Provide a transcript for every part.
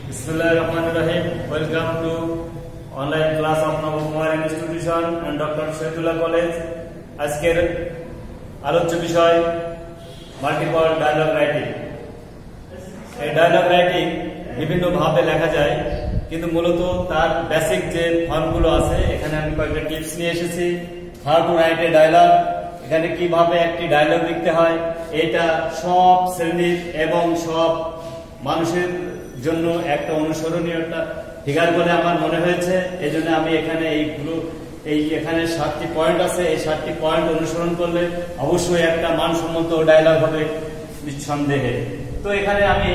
Bismillahirrahmanirrahim. Welcome to online class of Navamar Institution and Dr. Shahidullah College. আজকের আলোচ্য বিষয় multiple dialogue writing. এই dialogue writing বিভিন্ন ভাবে লেখা যায়, কিন্তু মূলত তার বেসিক যে ফর্মগুলো আছে এখানে আমি কয়েকটা টিপস নিয়ে এসেছি। How to write a dialogue, এখানে কিভাবে একটি ডায়লগ লিখতে হয়, এটা সব শ্রেণীর এবং সব মানুষের জন্য একটা অনুসরণীয় একটা ফিগার বলে আমার মনে হয়েছে। এই জন্য আমি এখানে এখানে 7টি পয়েন্ট আছে, এই 7টি পয়েন্ট অনুসরণ করলে অবশ্যই একটা মানসম্মত ডায়লগ হবে নিঃসন্দেহে। তো এখানে আমি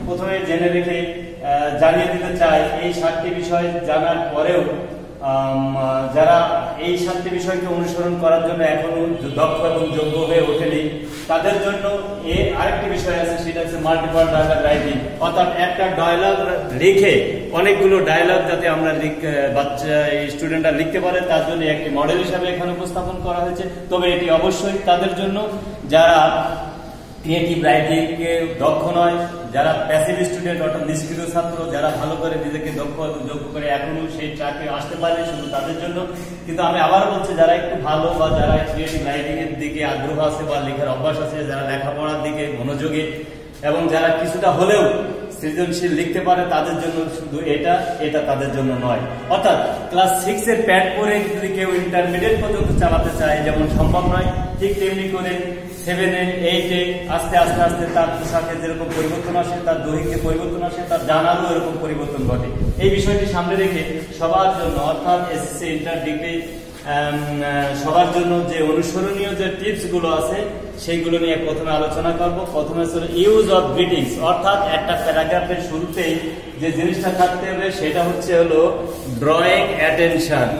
প্রথমে জেনে রেখে জানিয়ে দিতে চাই, এই 7টি বিষয় জানার পরেও যারা এই 7টি বিষয়কে অনুসরণ করার জন্য এখনো দক্ষ এবং যোগ্য হয়ে ওঠেনি, তাদের জন্য আরেকটি বিষয় আছে, সেটা হচ্ছে মাল্টিপল ডায়লগ রাইটিং। অর্থাৎ একটা ডায়লগ লিখে অনেকগুলো ডায়লগ যাতে আমরা বাচ্চা স্টুডেন্টরা লিখতে পারে, তার জন্য একটি মডেল হিসাবে এখানে উপস্থাপন করা হয়েছে। তবে এটি অবশ্যই তাদের জন্য যারা ক্রিয়েটিভ রাইটিং কে দক্ষ নয়, যারা প্যাসিভ স্টুডেন্ট অর্থাৎ নিষ্ক্রিয় ছাত্র, যারা ভালো করে নিজেকে দক্ষ যোগ্য করে এখনো সেই ট্র্যাকে আসতে পারে, শুধু তাদের জন্য। কিন্তু আমি আবার বলছি, যারা একটু ভালো বা যারা ক্রিয়েটিভ রাইটিং এর দিকে আগ্রহ আছে বা লেখার অভ্যাস আছে, যারা লেখাপড়ার দিকে মনোযোগী এবং যারা কিছুটা হলেও সৃজনশীল লিখতে পারে, তাদের জন্য শুধু এটা তাদের জন্য নয়। অর্থাৎ ক্লাস 6 এর প্যাড পরে যদি কেউ ইন্টারমিডিয়েট পর্যন্ত চালাতে চায়, যেমন সম্ভব নয়, ঠিক তেমনি করে 7 এ 8 এ আস্তে আস্তে তার পোশাকে যেরকম পরিবর্তন আসে, তার দৈহিকে পরিবর্তন আসে, তার জানারও এরকম পরিবর্তন ঘটে। এই বিষয়টি সামনে রেখে সবার জন্য, অর্থাৎ এসএসসি ইন্টার ডিগ্রি সবার জন্য যে অনুসরণীয় যে টিপস গুলো আছে সেইগুলো নিয়ে প্রথমে আলোচনা করব। প্রথমে হচ্ছে ইউজ অফ গ্রিটিংস, অর্থাৎ একটা প্যারাগ্রাফের শুরুতেই যে জিনিসটা থাকতে হবে সেটা হচ্ছে ড্রয়িং অ্যাটেনশন।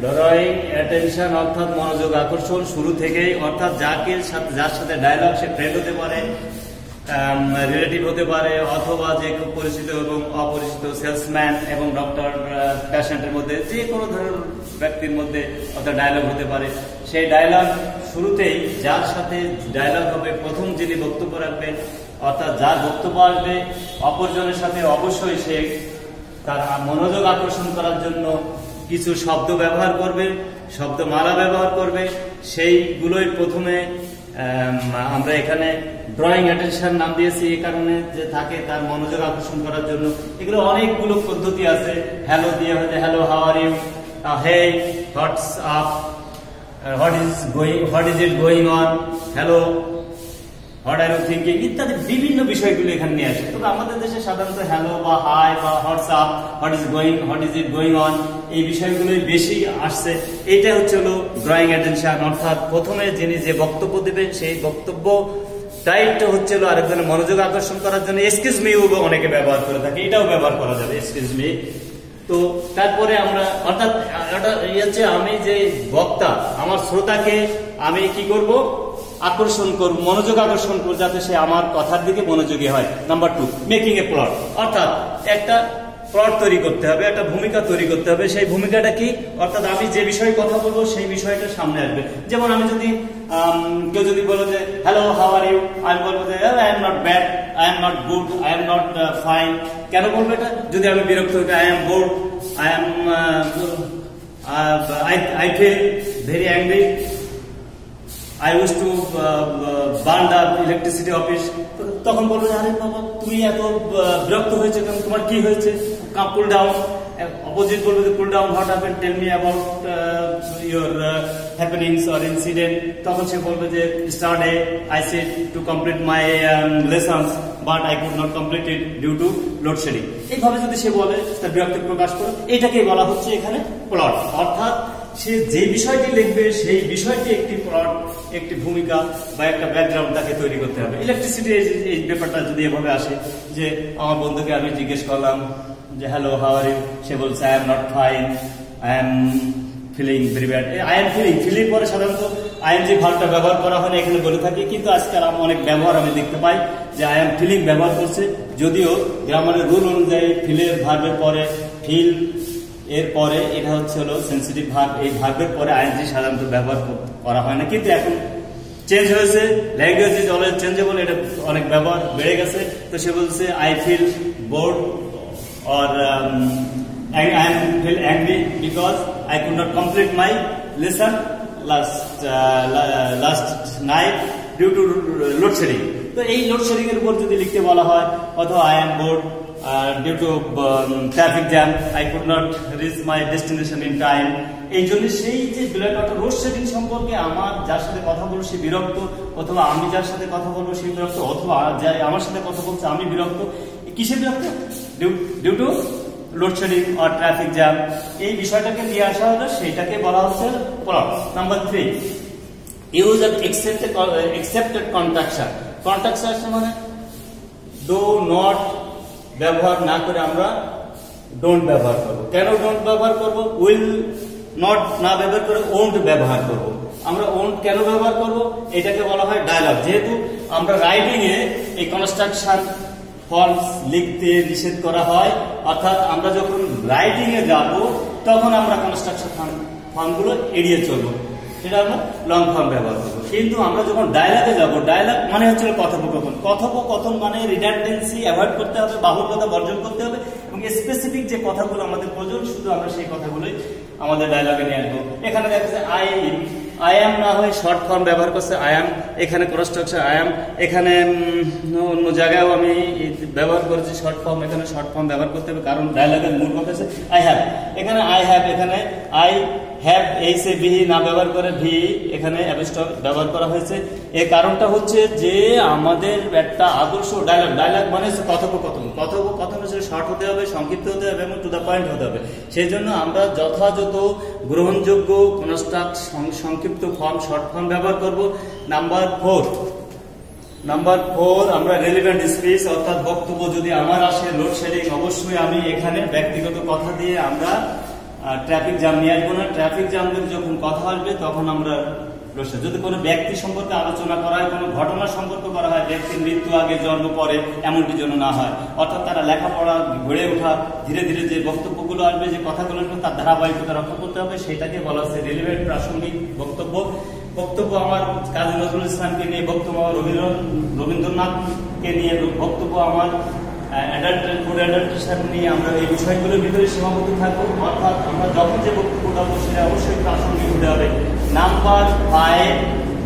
ড্রয়িং অ্যাটেনশন অর্থাৎ মনোযোগ আকর্ষণ শুরু থেকেই, অর্থাৎ যার সাথে ডায়লগ, সে ফ্রেন্ড হতে পারে, রিলেটিভ হতে পারে, অথবা যে খুব পরিচিত এবং অপরিচিত, সেলসম্যান এবং ডক্টর, পেশেন্টের মধ্যে যে কোনো ধরনের ব্যক্তির মধ্যে অর্থাৎ ডায়লগ হতে পারে। সেই ডায়লগ শুরুতেই যার সাথে ডায়লগ হবে, প্রথম যিনি বক্তব্য রাখবেন অর্থাৎ যার বক্তব্য আসবে, অপরজনের সাথে অবশ্যই সে তার মনোযোগ আকর্ষণ করার জন্য কিছু শব্দ ব্যবহার করবে, শব্দমালা ব্যবহার করবে। সেইগুলোই প্রথমে আমরা এখানে ড্রয়িং অ্যাটেনশন নাম দিয়েছি, এই কারণে যে তাকে তার মনোযোগ আকর্ষণ করার জন্য। এগুলো অনেকগুলো পদ্ধতি আছে। হ্যালো দিয়ে হয়তো hello, how are you, hey, what's up, what is it going on, hello, what are you thinking ইত্যাদি বিভিন্ন বিষয়গুলো এখানে নিয়ে আসে। তবে আমাদের দেশে সাধারণত হ্যালো বা হাই বা WhatsApp, what is it going on, এই বিষয়গুলোই বেশি আসছে। এইটা হচ্ছে ড্রয়িং অ্যাটেনশন, অর্থাৎ প্রথমে যিনি যে বক্তব্য দেবেন সেই বক্তব্য টাইপটা হচ্ছে আরেকজনের মনোযোগ আকর্ষণ করার জন্য এক্সকিউজ মি অনেকে ব্যবহার করে থাকে, এটাও ব্যবহার করা যাবে এক্সকিউজ মি। তো তারপরে আমরা অর্থাৎ হচ্ছে আমি যে বক্তা, আমার শ্রোতাকে আমি কি করব, আকর্ষণ করব, মনোযোগ আকর্ষণ করব, যাতে সে আমার কথার দিকে মনোযোগী হয়। নাম্বার 2, মেকিং এ প্লট, অর্থাৎ একটা প্লট তৈরি করতে হবে, একটা ভূমিকা তৈরি করতে হবে। সেই ভূমিকাটা কি, অর্থাৎ আমি যে বিষয়ে কথা বলবো সেই বিষয়টা সামনে আসবে। যেমন আমি যদি কেউ যদি বলো যে হ্যালো, হাউ আর ইউ, আমি বলবো যে I am not bad, I am not good, I am not fine. কেন বলবো এটা? যদি আমি বিরক্ত হই, I am bored, I feel very angry, I used to burn the electricity office. তখন বলবো, আরে বাবা তুমি এত বিরক্ত হয়েছে কেন, তোমার কি হয়েছে, কুল ডাউন। অপোজিট বলবো যে cool down, what happened, tell me about your happenings or incident. তখন সে বলবে যে yesterday I said to complete my lessons but I could not complete it due to load shedding. এইভাবে যদি সে বলে, তার বিরক্তি প্রকাশ করে, এটাকেই বলা হচ্ছে এখানে প্লট। অর্থাৎ সে যে বিষয়টি লিখবে সেই বিষয়টি একটি প্লট, একটি ভূমিকা বা একটা ব্যাকগ্রাউন্ড তাকে তৈরি করতে হবে। ইলেকট্রিসিটি এই ব্যাপারটা যদি এভাবে আসে যে আমার বন্ধুকে আমি জিজ্ঞেস করলাম যে হ্যালো, হাউ আর ইউ, সে বলছে I am not fine, I am feeling very bad. I am feeling পরে সাধারণত আইএনজি ভার্বটা ব্যবহার করা হয় না, এখানে বলে থাকি, কিন্তু আজকাল অনেক ব্যবহার আমি দেখতে পাই যে আই এম ফিলিং ব্যবহার করছে। যদিও গ্রামারের রুল অনুযায়ী ফিলের ভার্বের পরে ফিল, এরপরে এটা হচ্ছে সেন্সিটিভ ভার্ব, এই ভার্বের পরে আইএনজি সাধারণত ব্যবহার করা হয় না, কিন্তু এখন চেঞ্জ হয়েছে, ল্যাঙ্গুয়েজ ইজ অলওয়েজ চেঞ্জেবল, এটা অনেক ব্যবহার বেড়ে গেছে। তো সে বলছে I feel bored or I am feel angry because I could not complete my lesson last night due to load shedding. তো এই লোড শেডিং এর উপর যদি লিখতে বলা হয়, অথবা I am bored due to traffic jam, I could not reach my destination in time, এই জন্য সেই যে বিষয়টা লোড শেডিং সম্পর্কে আমার যার সাথে কথা বলবো সে বিরক্ত, অথবা আমি যার সাথে কথা বলবো সে বিরক্ত, অথবা যাই আমার সাথে কথা বলছে আমি বিরক্ত। কিসে বিরক্ত? Due to load shedding or traffic jam. এই বিষয়টাকে নিয়ে আসা হলো, সেইটাকে বলা হচ্ছে plot. Number 3, use of accepted contraction. Contraction মানে ডু নট ব্যবহার না করে আমরা ডোন্ট ব্যবহার করব। কেন ডোন্ট ব্যবহার করব? উইল নট না ব্যবহার করে ওন্ট ব্যবহার করব। আমরা ওন্ট কেন ব্যবহার করব? এটাকে বলা হয় ডায়ালগ। যেহেতু আমরা রাইটিং এ এই কনস্ট্রাকশন ফর্মস লিখতে নিষেধ করা হয়, অর্থাৎ আমরা যখন রাইটিং এ যাব তখন আমরা কনস্ট্রাকশন ফর্মগুলো এড়িয়ে চলবো, সেটা আমরা লং ফর্ম ব্যবহার করবো। কিন্তু আমরা যখন ডায়ালগে যাব, ডায়ালগ মানে হচ্ছে কথোপকথন। কথোপকথন মানে রিডান্ডেন্সি অ্যাভয়েড করতে হবে, বাহুল্যতা বর্জন করতে হবে, এবং স্পেসিফিক যে কথাগুলো আমাদের প্রয়োজন শুধু আমরা সেই কথাগুলোই আমাদের ডায়ালগে নিয়ে আসবো। এখানে দেখা যাচ্ছে আই এম না হয়ে শর্ট ফর্ম ব্যবহার করছে আই এম, এখানে কনস্ট্রাকশন আই এম, এখানে অন্য জায়গায়ও আমি ব্যবহার করেছি শর্ট ফর্ম, এখানে শর্ট ফর্ম ব্যবহার করতে হবে, কারণ ডায়ালগের মূল কথা হচ্ছে আই হ্যাভ। এখানে আই হ্যাভ, এখানে আই হ্যাভ এই সে ভি না ব্যবহার করে ভি এখানে অ্যাপোস্ট্রফ ব্যবহার করা হয়েছে। এর কারণটা হচ্ছে যে আমাদের একটা আদর্শ ডায়ালগ, ডায়ালগ মানে হচ্ছে কথোপকথন। কথোপকথন হচ্ছে শর্ট হতে হবে, সংক্ষিপ্ত হতে হবে এবং টু দ্য পয়েন্ট হতে হবে। সেই জন্য আমরা যথাযথ গ্রহণযোগ্য কনস্ট্রাক্ট সংক্ষিপ্ত ফর্ম, শর্ট ফর্ম ব্যবহার করব। নাম্বার 4 আমরা রেলিভেন্ট স্পিচ অর্থাৎ বক্তব্য যদি আমার আসে লোড শেডিং, অবশ্যই আমি এখানে ব্যক্তিগত কথা দিয়ে আমরা ট্রাফিক জ্যাম নিয়ে আসবো না। ট্রাফিক জ্যাম যখন কথা আসবে তখন আমরা যদি কোনো ব্যক্তি সম্পর্কে আলোচনা করা হয়, কোনো ঘটনা সম্পর্ক করা হয়, ব্যক্তির মৃত্যু আগে জন্ম পরে, এমনটি যেন না হয়। অর্থাৎ তারা লেখাপড়া গড়ে ওঠা, ধীরে ধীরে যে বক্তব্যগুলো আসবে, যে কথাগুলো আসবে তার ধারাবাহিকতা রক্ষা করতে হবে, সেটাকে বলা হচ্ছে রেলিভেন্ট প্রাসঙ্গিক বক্তব্য। বক্তব্য আমার কাজী নজরুল ইসলামকে নিয়ে, বক্তব্য আমার রবীন্দ্রনাথকে নিয়ে, বক্তব্য আমার অ্যাডাল্টেশন নিয়ে, আমরা এই বিষয়গুলোর ভিতরে সীমাবদ্ধ থাকবো। অর্থাৎ আমরা যখন যে বক্তব্য দেবো সেটা অবশ্যই প্রাসঙ্গিক হতে হবে। Number 5,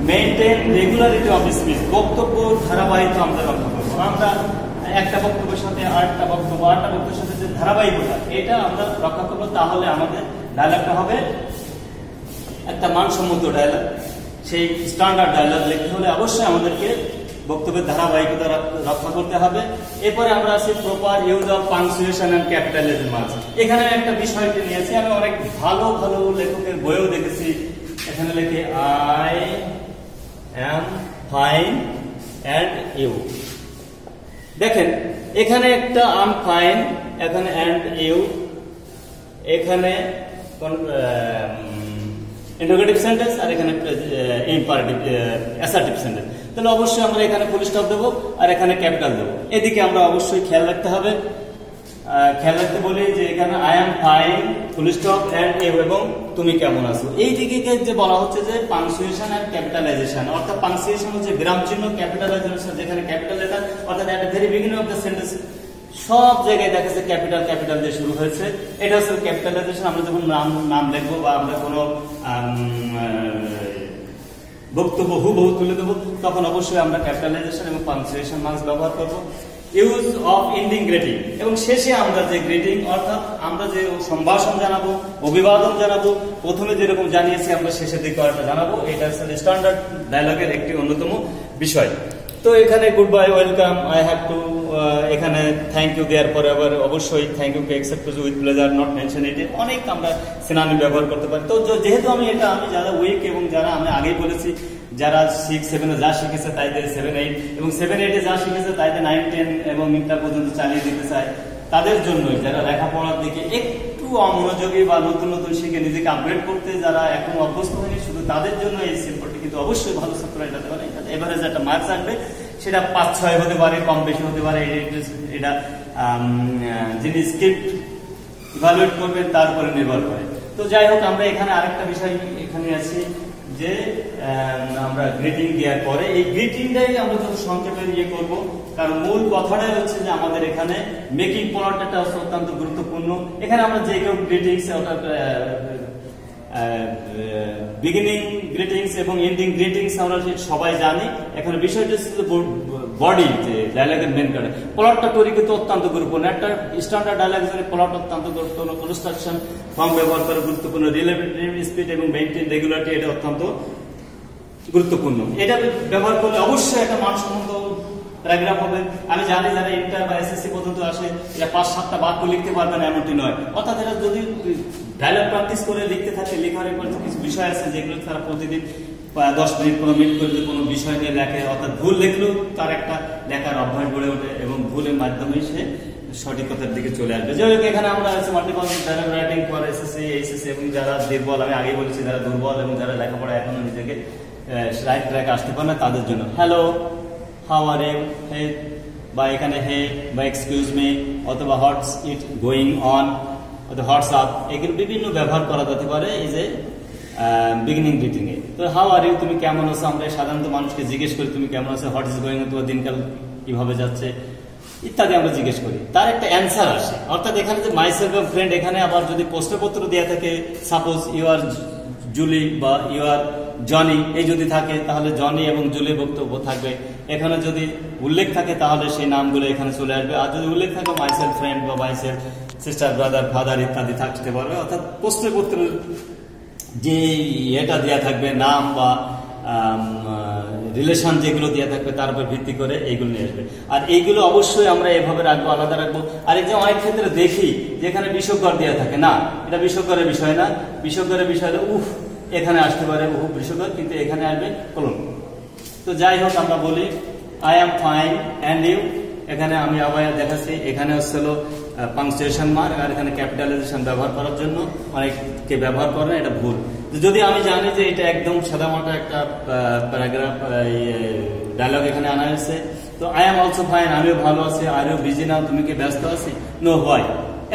maintain regularity of speech. বক্তব্য ধারাবাহিকতা আমরা রক্ষা করবো। আমরা একটা বক্তব্যের সাথে আরেকটা বক্তব্যের সাথে যে ধারাবাহিকতা, এটা আমরা রক্ষা করবো। তাহলে আমাদের ডায়ালগটা হবে একটা মানসম্মত ডায়ালগ। সেই স্ট্যান্ডার্ড ডায়ালগ লিখতে হলে অবশ্যই আমাদেরকে বক্তব্যের ধারাবাহিকতা রক্ষা করতে হবে। এরপরে আমরা আছি proper use of punctuation and capitalisation marks. এখানে একটা বিষয়কে নিয়েছি, আমি অনেক ভালো ভালো লেখকের বইও দেখেছি। এখানে লেখে I am fine and you. দেখেন এখানে একটা আম ফাইন, এখানে অ্যান্ড ইউ, এখানে ইন্টারোগেটিভ সেন্টেন্স, আর এখানে ইম্পারেটিভ অ্যাসার্টিভ সেন্টেন্স। তাহলে অবশ্যই আমরা এখানে ফুল স্টপ দেবো আর এখানে ক্যাপিটাল দেবো। এদিকে আমরা অবশ্যই খেয়াল রাখতে হবে। খেয়াল রাখতে বলি যে এখানে I am fine full stop and you এবং তুমি কেমন আছো। এই দিকে যে বলা হচ্ছে যে পাংচুয়েশন এন্ড ক্যাপিটালাইজেশন, অর্থাৎ পাংচুয়েশন হচ্ছে বিরাম চিহ্ন, ক্যাপিটালাইজেশন যেখানে ক্যাপিটাল লেটার, অর্থাৎ at the very beginning of the sentence সব জায়গায় দেখা যাচ্ছে ক্যাপিটাল দিয়ে শুরু হয়েছে। এটা হচ্ছে ক্যাপিটালাইজেশন। আমরা যখন নাম লিখবো বা আমরা কোনো বক্তব্য হুবহু তুলে দেবো তখন অবশ্যই আমরা ক্যাপিটালাইজেশন এবং পাংচুয়েশন মার্কস ব্যবহার করবো। ইউজ অফ এন্ডিং গ্রিটিং, এবং শেষে আমরা যে গ্রিটিং অর্থাৎ আমরা যে সম্ভাষণ জানাবো, অভিবাদন জানাবো, প্রথমে যেরকম জানিয়েছি আমরা শেষের দিকে একটা জানাবো। এটা হচ্ছে স্ট্যান্ডার্ড ডায়ালগের একটি অন্যতম বিষয়। তো এখানে good bye, welcome, I have to, এখানে থ্যাংক ইউ দেওয়ার পরে আবার অবশ্যই থ্যাংক ইউ কে accept with pleasure, not mention it, অনেক আমরা সিনোনিম ব্যবহার করতে পারি। তো যেহেতু আমি যারা উইক এবং যারা আমি আগেই বলেছি যারা 6, 7 যা শিখেছে তাইদের 7, 8 এবং 7, 8 যা শিখেছে তাইদের 9, 10 এবং ইন্টার পর্যন্ত চালিয়ে দিতে চাই, তাদের জন্যই যারা লেখাপড়ার দিকে একটু অমনোযোগী বা নতুন নতুন শিখে নিজেকে আপগ্রেড করতে যারা এখন অভ্যস্ত হয়নি, শুধু তাদের জন্য এই সিম্পলটি। কিন্তু অবশ্যই ভালো ছাত্র এটাতে পারে, এভারেজ একটা মার্কস আসবে, সেটা 5-6 হতে পারে, কম বেশি হতে পারে। এটা যিনি স্ক্রিপ্ট ইভালুয়েট করবেন তার উপরে নির্ভর করে। তো যাই হোক, আমরা এখানে আরেকটা বিষয় এখানে আছি যে আমরা গ্রিটিং দেওয়ার পরে এই গ্রিটিংটাই আমরা যত সংক্ষেপে করব, কারণ মূল কথাটাই হচ্ছে যে আমাদের এখানে মেকিং পয়েন্টটা অত্যন্ত গুরুত্বপূর্ণ। এখানে আমরা যে কেউ গ্রিটিংস অর্থাৎ বিগিনিং গ্রিটিংস এবং এন্ডিং গ্রিটিংস আমরা সবাই জানি। এখানে বিষয়টা হচ্ছে বডি, যে ডায়লগের মেন কারণে প্লটটা তৈরি করতে অত্যন্ত গুরুত্বপূর্ণ। একটা স্ট্যান্ডার্ড ডায়লগের প্লট অত্যন্ত গুরুত্বপূর্ণ, কনস্ট্রাকশন ফর্ম ব্যবহার করা গুরুত্বপূর্ণ, রিলেটিভ স্পিড এবং মেইনটেইন রেগুলারিটি এটা অত্যন্ত গুরুত্বপূর্ণ। এটা ব্যবহার করলে অবশ্যই একটা মানসম্মত প্যারাগ্রাফ হবে। আমি জানি যারা ইন্টার বা এসএসসি পর্যন্ত আসে এরা 5-7টা বাক্য লিখতে পারবেন এমনটি নয়, অর্থাৎ এরা যদি ডায়লগ প্র্যাকটিস করে লিখতে থাকে, লেখার পর কিছু বিষয় আছে যেগুলো তারা প্রতিদিন 10 মিনিট 15 মিনিট করে কোনো বিষয় নিয়ে লেখে, অর্থাৎ ভুল লেখলেও তার একটা লেখার অভ্যাস গড়ে ওঠে এবং ভুলের মাধ্যমে সে সঠিকতার দিকে চলে আসবে। যাই হোক, এখানে আমরা multiple dialogue writing for SSC, HSC এবং যারা দুর্বল, আমি আগে বলেছি যারা দুর্বল এবং যারা লেখাপড়া এখনো নিজেকে রাইট ট্র্যাকে আসতে পারে না তাদের জন্য হ্যালো, হাউ আর ইউ, হে বা এখানে হে বা এক্সকিউজ মি অথবা হোয়াটস ইট গোয়িং অন অথবা হোয়াটসঅ্যাপ, এগুলো বিভিন্ন ব্যবহার করা যেতে পারে এই যে বিগিনিং গ্রিটিং এ। তো হাউ আর ইউ, তুমি কেমন আছো, আমরা সাধারণত মানুষকে জিজ্ঞেস করি তুমি কেমন আছো, হোয়াট ইজ গোয়িং অন, তোমার দিনকাল কিভাবে যাচ্ছে ইত্যাদি আমরা জিজ্ঞেস করি, তার একটা অ্যান্সার আসে। অর্থাৎ এখানে যে মাই সেলফ ফ্রেন্ড, এখানে আবার যদি প্রশ্নপত্র দেওয়া থাকে, সাপোজ ইউ আর জুলি বা ইউ আর জনি, এই যদি থাকে তাহলে জনি এবং জুলির বক্তব্য থাকবে। এখানে যদি উল্লেখ থাকে তাহলে সেই নামগুলো এখানে চলে আসবে, আর যদি উল্লেখ থাকে মাই সেলফ ফ্রেন্ড বা my self sister, brother, father ইত্যাদি থাকতে পারবে। অর্থাৎ প্রশ্নপত্রের যে এটা দেওয়া থাকবে নাম বা রিলেশন যেগুলো দেওয়া থাকবে তার উপর ভিত্তি করে এইগুলো নিয়ে আসবে। আর এইগুলো অবশ্যই আমরা এভাবে রাখবো, আলাদা রাখবো। আর এই যে অনেক ক্ষেত্রে দেখি যেখানে বিষয়কর দেওয়া থাকে, না এটা বিষয়করের বিষয় না, বিষয়করের বিষয় এখানে আসতে পারে বিষয়কর, কিন্তু এখানে আসবে কলম। তো যাই হোক, আমরা বলি I am fine and you, এখানে আমি আবার দেখাচ্ছি, এখানে হচ্ছিল পাংচুয়েশন মার্ক, আর এখানে ক্যাপিটালাইজেশন ব্যবহার করার জন্য অনেককে ব্যবহার করে, এটা ভুল। যদি আমি জানি যে এটা একদম সাদামাটা একটা প্যারাগ্রাফ ডায়লগ এখানে আনা হয়েছে, তো আই এম অলসো ফাইন, আমিও ভালো আছি, আর ইউ বিজি নাও, তুমি কি ব্যস্ত আছি, নো হোয়াই।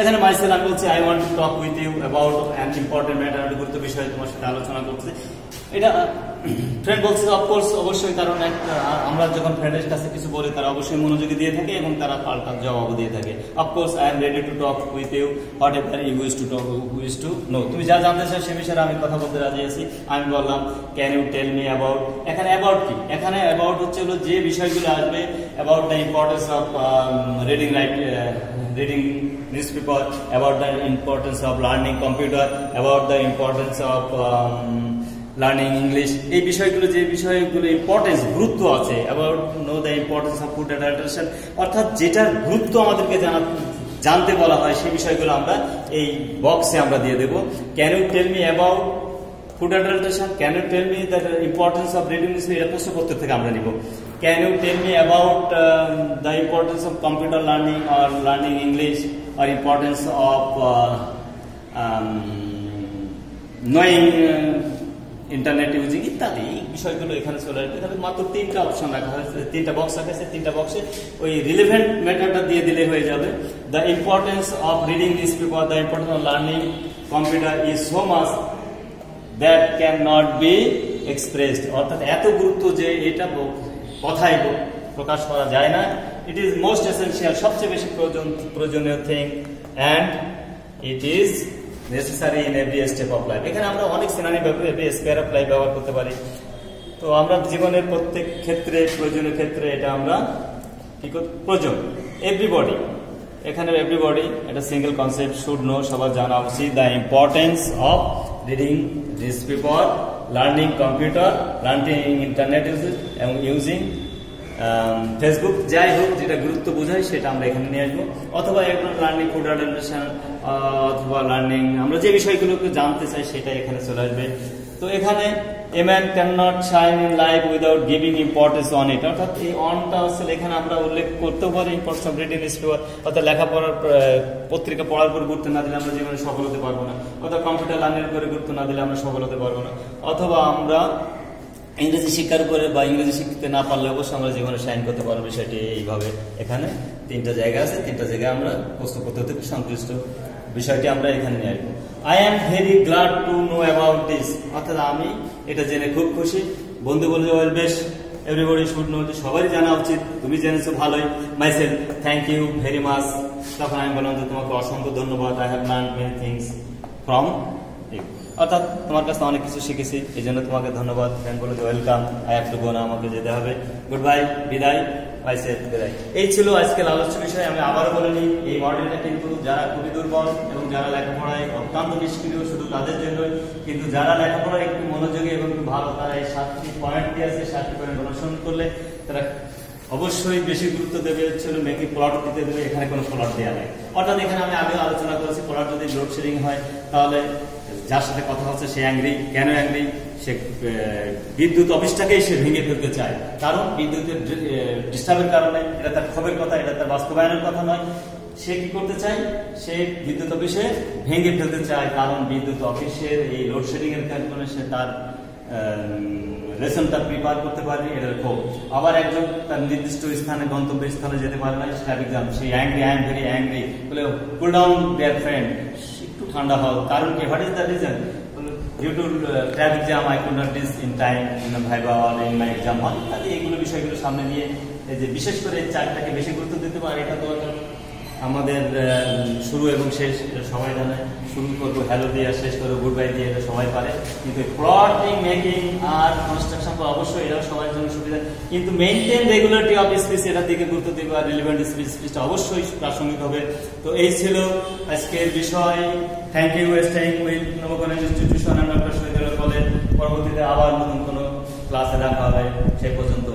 এখানে মাইসেল আমি বলছি I want to talk with you about an important matter, একটা গুরুত্ব বিষয়ে তোমার সাথে আলোচনা করতে। এটা ফ্রেন্ড বলছে অফকোর্স, অবশ্যই, কারণ আমরা যখন ফ্রেন্ডের কাছে কিছু বলি তারা অবশ্যই মনোযোগী দিয়ে থাকে এবং তারা পাল্টা জবাব দিয়ে থাকে। Of course I am ready to talk with you whatever you wish to talk, wish to know, তুমি যা জানতে চাও সে বিষয়ে আমি কথা বলতে রাজি আছি। আমি বললাম can you tell me about, এখানে অ্যাবাউট কি, এখানে অ্যাবাউট হচ্ছে হলো যে বিষয়গুলো আসবে, about the importance of reading newspaper, about the importance of learning computer, about the importance of learning English, এই বিষয়গুলো যে বিষয়গুলো ইম্পর্টেন্স গুরুত্ব আছে, about know the importance of food adulteration, অর্থাৎ যেটার গুরুত্ব আমাদেরকে জানতে বলা হয় সেই বিষয়গুলো আমরা এই বক্সে আমরা দিয়ে দেব। Can you tell me about food adulteration, can you tell me the importance of reading news, এটা প্রশ্নপত্র থেকে আমরা নিব। Can you tell me about the importance of computer learning or learning English or importance of knowing internet using ইত্যাদি বিষয়গুলো এখানে চলে আসবে। এখানে মাত্র 3টা অপশন রাখা হয়েছে, 3টা বক্স রাখা হয়েছে, 3টা বক্সে ওই রিলেভেন্ট ম্যাটারটা দিয়ে দিলে হয়ে যাবে। The importance of reading this paper, the importance of learning computer is so much that can not be expressed, অর্থাৎ এত গুরুত্ব যে এটা কথায় প্রকাশ করা যায় না। It is most essential, সবচেয়ে বেশি প্রয়োজনীয় thing, and it is necessary in every step of life. এখানে আমরা অনেক সিনোনিম স্কয়ার অফ লাইফ ব্যবহার করতে পারি। তো আমরা জীবনের প্রত্যেক ক্ষেত্রে, প্রয়োজনীয় ক্ষেত্রে এটা আমরা কি প্রয়োজন। এভরিবডি, এখানে এভরিবডি এটা সিঙ্গেল কনসেপ্ট, শুড নো, সবার জানা উচিত। The importance of reading this paper, learning computer, learning internet uses এবং ইউজিং ফেসবুক, যাই হোক যেটা গুরুত্ব বোঝায় সেটা আমরা এখানে নিয়ে আসবো। অথবা এখন লার্নিং ফুড অ্যাডাল্টেশন অথবা লার্নিং, আমরা যে বিষয়গুলোকে জানতে চাই সেটা এখানে চলে আসবে। তো এখানে a man can not shine in life without giving importance on it, অর্থাৎ এই অনটা হচ্ছে এখানে আমরা উল্লেখ করতেও পারি ইম্পর্টেন্স অফ রিডিং নিউজপেপার, অর্থাৎ লেখাপড়ার পত্রিকা পড়ার উপর গুরুত্ব না দিলে আমরা জীবনে সফল হতে পারবো না, অথবা কম্পিউটার লার্নিং উপরে গুরুত্ব না দিলে আমরা সফল হতে পারবো না, অথবা আমরা ইংরেজি শিক্ষার উপরে বা ইংরেজি শিখতে না পারলে অবশ্যই আমরা জীবনে সাইন করতে পারবো। বিষয়টি এইভাবে এখানে 3টা জায়গা আছে, 3টা জায়গায় আমরা প্রশ্নপত্র থেকে সংশ্লিষ্ট বিষয়টি আমরা এখানে নিয়ে আসবো। I am very glad to know about this, অর্থাৎ আমি এটা জেনে খুব খুশি। বন্ধু বলে ওয়েল বেশ, এভরিবডি শুড নো, সবারই জানা উচিত, তুমি জেনেছো ভালোই। Myself, thank you very much. তখন আমি বললাম যে তোমাকে অসংখ্য ধন্যবাদ, I have learn many things from you, অর্থাৎ তোমার কাছে অনেক কিছু শিখেছি, এই জন্য তোমাকে ধন্যবাদ। আমি বলে welcome, I have to go, না আমাকে যেতে হবে, গুড বাই, বিদায়, মাইসেলফ বিদায়। এই ছিল আজকের আলোচ্য বিষয়। আমি আবারও বলে নিই, এই মডেলটা কিন্তু যারা খুবই দুর্বল এবং যারা লেখাপড়ায় অত্যন্ত নিষ্ক্রিয় শুধু তাদের জন্যই, কিন্তু যারা লেখাপড়ায় একটু মনোযোগী এবং একটু ভালো, তারা এই 7টি পয়েন্টটি আছে, 7টি পয়েন্ট অনুসরণ করলে তারা অবশ্যই বেশি গুরুত্ব দেবে হচ্ছে মেকিং প্লট দিতে দেবে। এখানে কোনো প্লট দেওয়া নেই, অর্থাৎ এখানে আমি আগেও আলোচনা করেছি, প্লট যদি লোডশেডিং হয় তাহলে যার সাথে কথা হচ্ছে সে অ্যাংরি। কেন অ্যাংরি? সে বিদ্যুৎ অফিসটাকেই সে ভেঙে ফেলতে চায়, কারণ বিদ্যুতের ডিস্টার্বের কারণে। এটা তার ক্ষোভের কথা, এটা তার বাস্তবায়নের কথা নয়। সে কি করতে চায়? সে বিদ্যুৎ অফিসে ভেঙে ফেলতে চায়, কারণ বিদ্যুৎ অফিসের এই লোডশেডিং এর কারণে সে তার লেসনটা প্রিপেয়ার করতে পারে, এটার ক্ষোভ। আবার একজন তার নির্দিষ্ট স্থানে গন্তব্য স্থানে যেতে পারে না, traffic jam, say angry, I am very angry, বলে কুল ডাউন দেয়ার ফ্রেন্ড, একটু ঠান্ডা হও। কারণ কি? What is the reason? Due to traffic jam I could not reach in time in viva or in my exam hall ইত্যাদি। এইগুলো বিষয়গুলো সামনে নিয়ে এই যে বিশেষ করে চারটাকে বেশি গুরুত্ব দিতে পারে, এটা তো আমাদের শুরু এবং শেষ সবাই জানে। শুরু করবো হ্যালো দিয়ে, শেষ করবো গুড বাই দিয়ে, এটা সবাই পারে। কিন্তু প্লটিং, মেকিং আর কনস্ট্রাকশন অবশ্যই এটাও সবার জন্য সুবিধা, কিন্তু মেইনটেইন রেগুলারিটি অফ স্পিচ, এটার দিকে গুরুত্ব দিবে। আর রিলেভেন্ট স্পিচটা অবশ্যই প্রাসঙ্গিক হবে। তো এই ছিল আজকের বিষয়। থ্যাংক ইউ, স্টেইং উইথ নবকলেজ institution and doctor Shahidullah college. পরবর্তীতে আবার নতুন কোনো ক্লাসে দেখা হবে, সেই পর্যন্ত